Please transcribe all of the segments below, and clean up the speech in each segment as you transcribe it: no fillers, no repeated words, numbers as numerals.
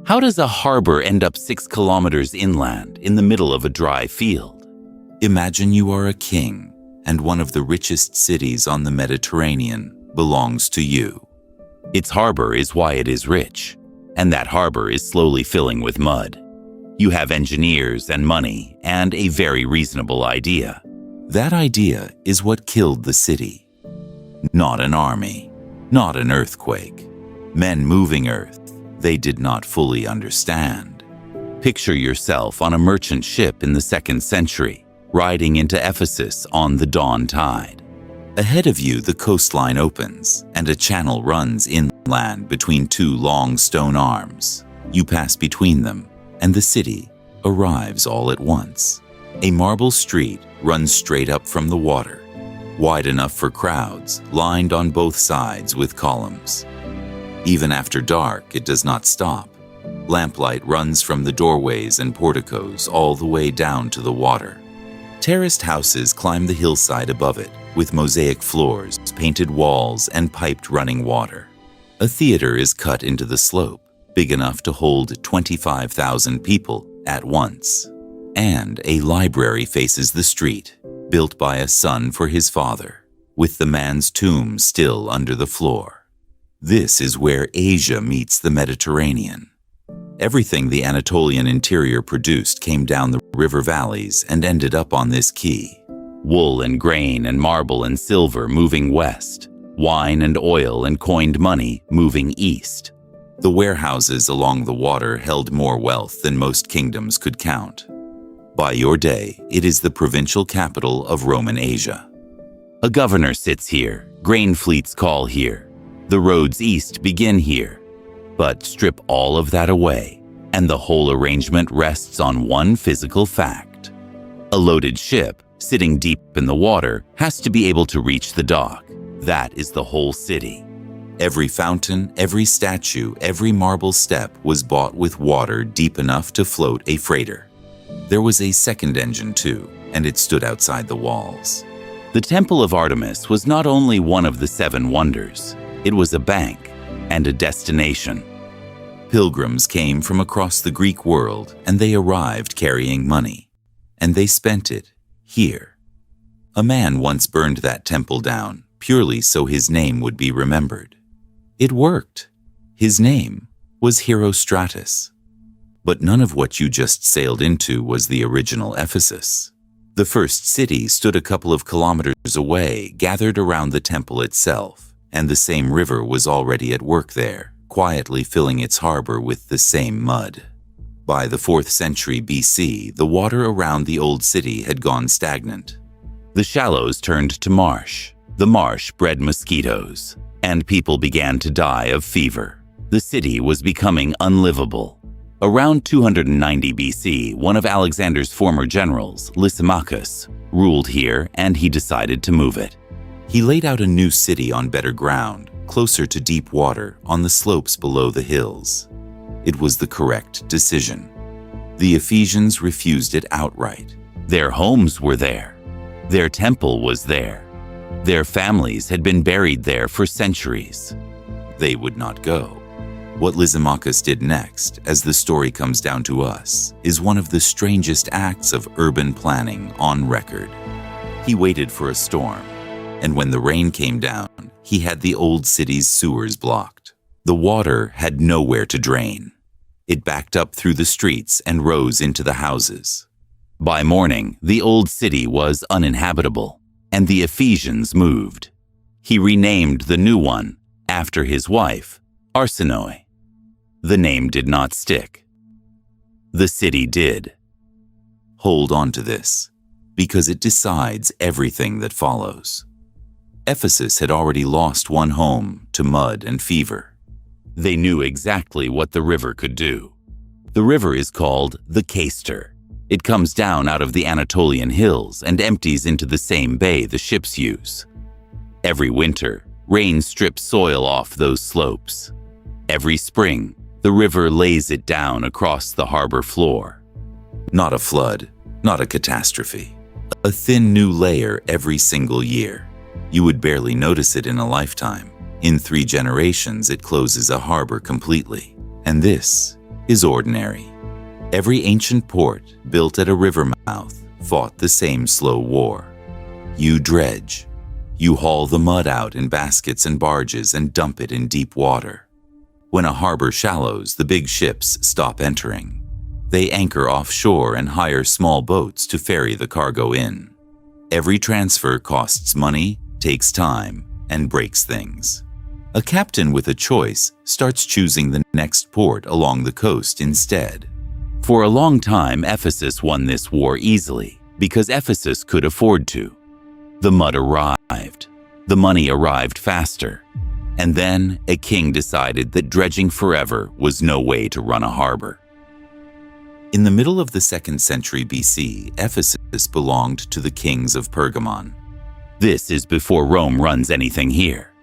How does a harbor end up 6 kilometers inland in the middle of a dry field? Imagine you are a king, and one of the richest cities on the Mediterranean belongs to you. Its harbor is why it is rich, and that harbor is slowly filling with mud. You have engineers and money and a very reasonable idea. That idea is what killed the city. Not an army, not an earthquake. Men moving earth they did not fully understand. Picture yourself on a merchant ship in the 2nd century, riding into Ephesus on the dawn tide. Ahead of you, the coastline opens, and a channel runs inland between 2 long stone arms. You pass between them, and the city arrives all at once. A marble street runs straight up from the water, wide enough for crowds, lined on both sides with columns. Even after dark, it does not stop. Lamplight runs from the doorways and porticos all the way down to the water. Terraced houses climb the hillside above it, with mosaic floors, painted walls, and piped running water. A theater is cut into the slope, big enough to hold 25,000 people at once. And a library faces the street, built by a son for his father, with the man's tomb still under the floor. This is where Asia meets the Mediterranean. Everything the Anatolian interior produced came down the river valleys and ended up on this quay. Wool and grain and marble and silver moving west, wine and oil and coined money moving east. The warehouses along the water held more wealth than most kingdoms could count. By your day, it is the provincial capital of Roman Asia. A governor sits here, grain fleets call here. The roads east begin here. But strip all of that away, and the whole arrangement rests on one physical fact. A loaded ship, sitting deep in the water, has to be able to reach the dock. That is the whole city. Every fountain, every statue, every marble step was bought with water deep enough to float a freighter. There was a second engine too, and it stood outside the walls. The Temple of Artemis was not only one of the 7 wonders, it was a bank and a destination. Pilgrims came from across the Greek world, and they arrived carrying money, and they spent it here. A man once burned that temple down, purely so his name would be remembered. It worked. His name was Herostratus. But none of what you just sailed into was the original Ephesus. The first city stood a couple of kilometers away, gathered around the temple itself, and the same river was already at work there, quietly filling its harbor with the same mud. By the 4th century BC, the water around the old city had gone stagnant. The shallows turned to marsh. The marsh bred mosquitoes, and people began to die of fever. The city was becoming unlivable. Around 290 BC, one of Alexander's former generals, Lysimachus, ruled here, and he decided to move it. He laid out a new city on better ground, closer to deep water, on the slopes below the hills. It was the correct decision. The Ephesians refused it outright. Their homes were there. Their temple was there. Their families had been buried there for centuries. They would not go. What Lysimachus did next, as the story comes down to us, is one of the strangest acts of urban planning on record. He waited for a storm, and when the rain came down, he had the old city's sewers blocked. The water had nowhere to drain. It backed up through the streets and rose into the houses. By morning, the old city was uninhabitable, and the Ephesians moved. He renamed the new one, after his wife, Arsinoe. The name did not stick. The city did. Hold on to this, because it decides everything that follows. Ephesus had already lost one home to mud and fever. They knew exactly what the river could do. The river is called the Cayster. It comes down out of the Anatolian hills and empties into the same bay the ships use. Every winter, rain strips soil off those slopes. Every spring, the river lays it down across the harbor floor. Not a flood, not a catastrophe. A thin new layer every single year. You would barely notice it in a lifetime. In 3 generations, it closes a harbor completely. And this is ordinary. Every ancient port built at a river mouth fought the same slow war. You dredge. You haul the mud out in baskets and barges and dump it in deep water. When a harbor shallows, the big ships stop entering. They anchor offshore and hire small boats to ferry the cargo in. Every transfer costs money, takes time, and breaks things. A captain with a choice starts choosing the next port along the coast instead. For a long time, Ephesus won this war easily because Ephesus could afford to. The mud arrived. The money arrived faster. And then a king decided that dredging forever was no way to run a harbor. In the middle of the 2nd century BC, Ephesus belonged to the kings of Pergamon. This is before Rome runs anything here.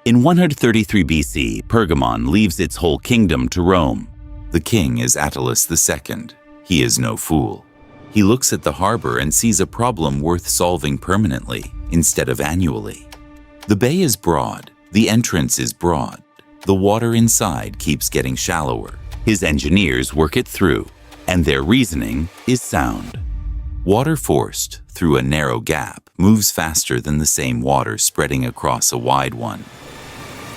In 133 BC, Pergamon leaves its whole kingdom to Rome. The king is Attalus II. He is no fool. He looks at the harbor and sees a problem worth solving permanently instead of annually. The bay is broad. The entrance is broad. The water inside keeps getting shallower. His engineers work it through, and their reasoning is sound. Water forced through a narrow gap moves faster than the same water spreading across a wide one.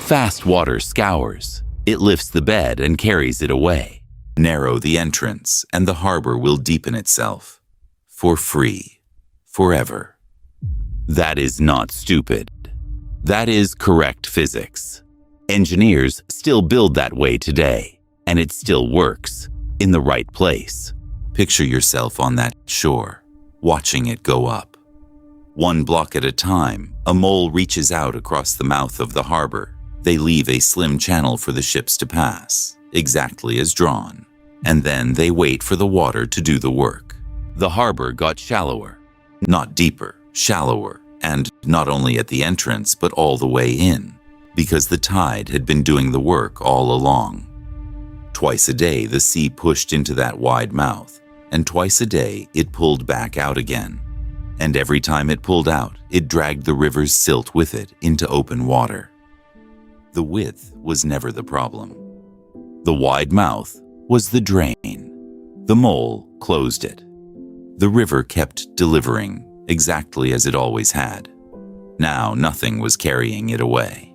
Fast water scours. It lifts the bed and carries it away. Narrow the entrance, and the harbor will deepen itself. For free. Forever. That is not stupid. That is correct physics. Engineers still build that way today, and it still works in the right place. Picture yourself on that shore, watching it go up. One block at a time, a mole reaches out across the mouth of the harbor. They leave a slim channel for the ships to pass, exactly as drawn, and then they wait for the water to do the work. The harbor got shallower. Not deeper, shallower, and not only at the entrance but all the way in, because the tide had been doing the work all along. Twice a day the sea pushed into that wide mouth, and twice a day it pulled back out again. And every time it pulled out, it dragged the river's silt with it into open water. The width was never the problem. The wide mouth was the drain. The mole closed it. The river kept delivering exactly as it always had. Now nothing was carrying it away.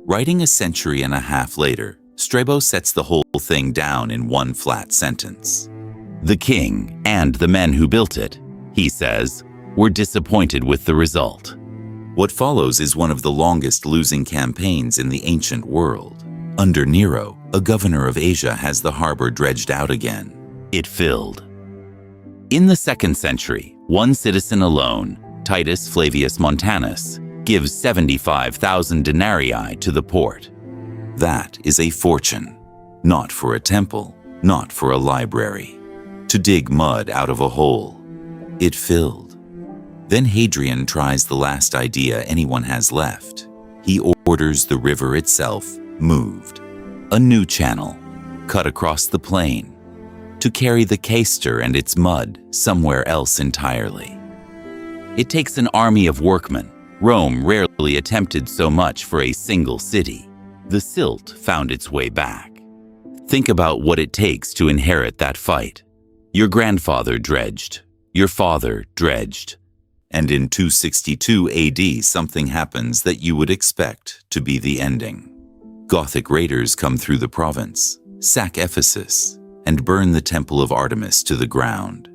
Writing a century and a half later, Strabo sets the whole thing down in one flat sentence. The king and the men who built it, he says, were disappointed with the result. What follows is one of the longest losing campaigns in the ancient world. Under Nero, a governor of Asia has the harbor dredged out again. It filled. In the 2nd century, one citizen alone, Titus Flavius Montanus, gives 75,000 denarii to the port. That is a fortune, not for a temple, not for a library. To dig mud out of a hole. It filled. Then Hadrian tries the last idea anyone has left. He orders the river itself moved. A new channel, cut across the plain, to carry the Cayster and its mud somewhere else entirely. It takes an army of workmen. Rome rarely attempted so much for a single city. The Silt found its way back. Think about what it takes to inherit that fight. Your grandfather dredged. Your father dredged. And in 262 AD, something happens that you would expect to be the ending. Gothic raiders come through the province, sack Ephesus, and burn the temple of Artemis to the ground.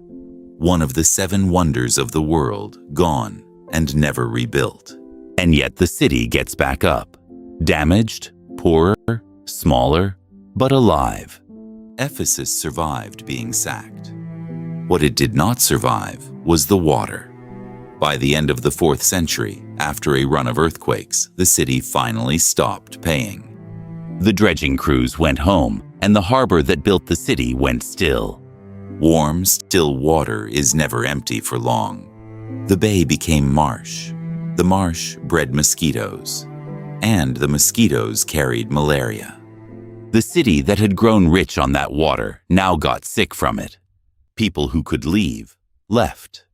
One of the 7 wonders of the world, gone and never rebuilt. And yet the city gets back up. Damaged, poorer, smaller, but alive. Ephesus survived being sacked. What it did not survive was the water. By the end of the 4th century, after a run of earthquakes, the city finally stopped paying. The dredging crews went home, and the harbor that built the city went still. Warm, still water is never empty for long. The bay became marsh. The marsh bred mosquitoes. And the mosquitoes carried malaria. The city that had grown rich on that water now got sick from it. People who could leave, left.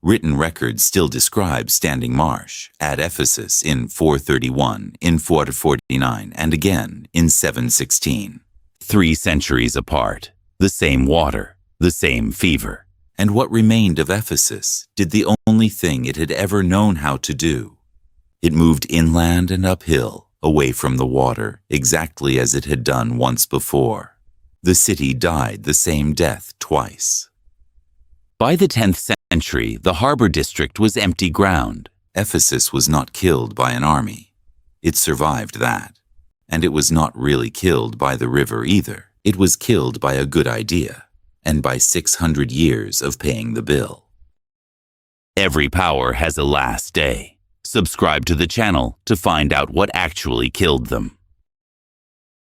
Written records still describe standing marsh at Ephesus in 431, in 449, and again in 716. 3 centuries apart, the same water, the same fever. And what remained of Ephesus did the only thing it had ever known how to do. It moved inland and uphill, away from the water, exactly as it had done once before. The city died the same death twice. By the 10th century, the Harbour district was empty ground. Ephesus was not killed by an army. It survived that. And it was not really killed by the river either. It was killed by a good idea, and by 600 years of paying the bill. Every power has a last day. Subscribe to the channel to find out what actually killed them.